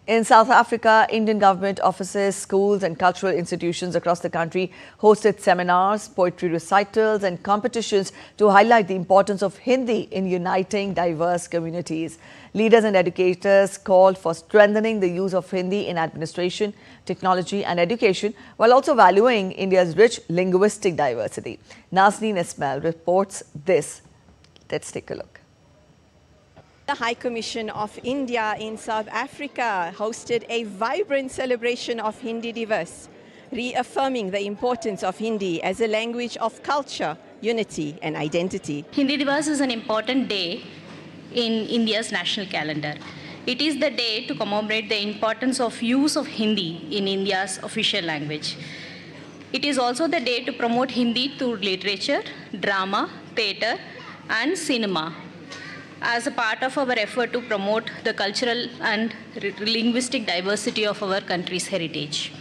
In South Africa, Indian government offices, schools and cultural institutions across the country hosted seminars, poetry recitals and competitions to highlight the importance of Hindi in uniting diverse communities. Leaders and educators called for strengthening the use of Hindi in administration, technology and education, while also valuing India's rich linguistic diversity. Nazneen Ismail reports this. Let's take a look. The High Commission of India in South Africa hosted a vibrant celebration of Hindi Divas, reaffirming the importance of Hindi as a language of culture, unity and identity. Hindi Divas is an important day in India's national calendar. It is the day to commemorate the importance of use of Hindi in India's official language. It is also the day to promote Hindi through literature, drama, theatre and cinema, as a part of our effort to promote the cultural and linguistic diversity of our country's heritage.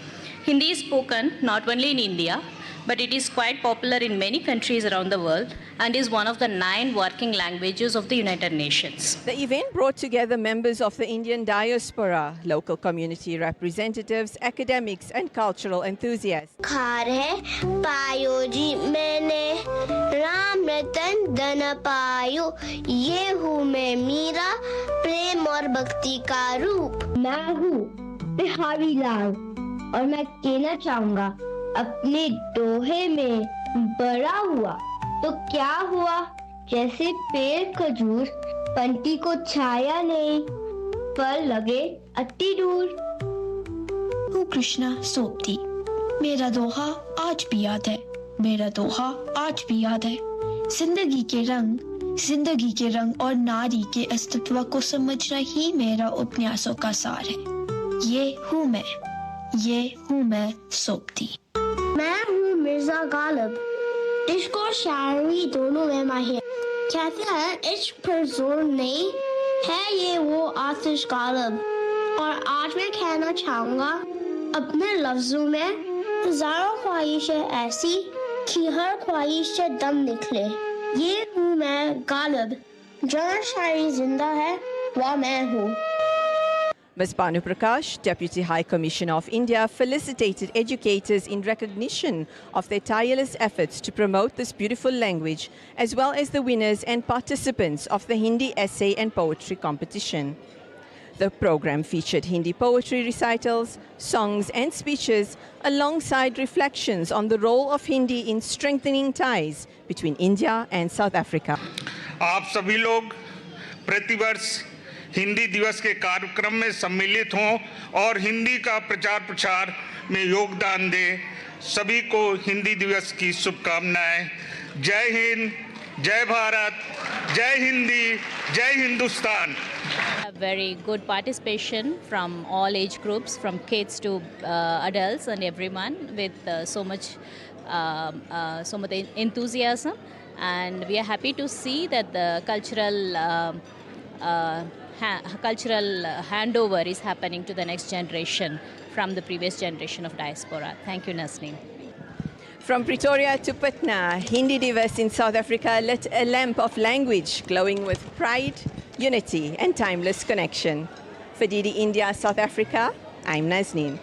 Hindi is spoken not only in India, but it is quite popular in many countries around the world and is one of the 9 working languages of the United Nations. The event brought together members of the Indian diaspora, local community representatives, academics and cultural enthusiasts. पायो जी मैंने राम रतन धन पायो ये हूँ मैं मीरा प्रेम और भक्ति का रूप मैं हूँ बिहारी लाल और मैं कहना चाहूँगा अपने दोहे में बड़ा हुआ तो क्या हुआ जैसे पेड़ खजूर पंटी को छाया नहीं फल लगे अति दूर हूँ कृष्णा सोपती मेरा दोहा आज भी याद है मेरा दोहा आज भी याद है जिंदगी के रंग और नारी के अस्तित्व को समझना ही मेरा उपन्यासों का सार है ये हूँ मैं सोपती मैं हूँ मिर्जा गालिब इश्क और शायरी दोनों में माहिर कहते हैं इश्क पर जोर नहीं है ये वो आतिश गालिब और आज मैं कहना चाहूँगा अपने लफ्जों में हजारों ख्वाहिशें ऐसी कि हर ख्वाहिश से दम निकले ये हूँ मैं गालिब जहाँ शायरी जिंदा है वह मैं हूँ. Ms. Banu Prakash, Deputy High Commissioner of India, felicitated educators in recognition of their tireless efforts to promote this beautiful language, as well as the winners and participants of the Hindi essay and poetry competition. The program featured Hindi poetry recitals, songs and speeches, alongside reflections on the role of Hindi in strengthening ties between India and South Africa. आप सभी लोग प्रतिवर्ष हिंदी दिवस के कार्यक्रम में सम्मिलित हों और हिंदी का प्रचार प्रसार में योगदान दें. सभी को हिंदी दिवस की शुभकामनाएं. जय हिंद, जय भारत, जय हिंदी, जय Hindustan. Very good participation from all age groups, from kids to adults and everyone, with so much enthusiasm, and we are happy to see that the cultural handover is happening to the next generation from the previous generation of diaspora. Thank you, Nazneen. From Pretoria to Patna, Hindi Divas in South Africa lit a lamp of language glowing with pride, unity and timeless connection. For DD India, South Africa, I'm Nazneen.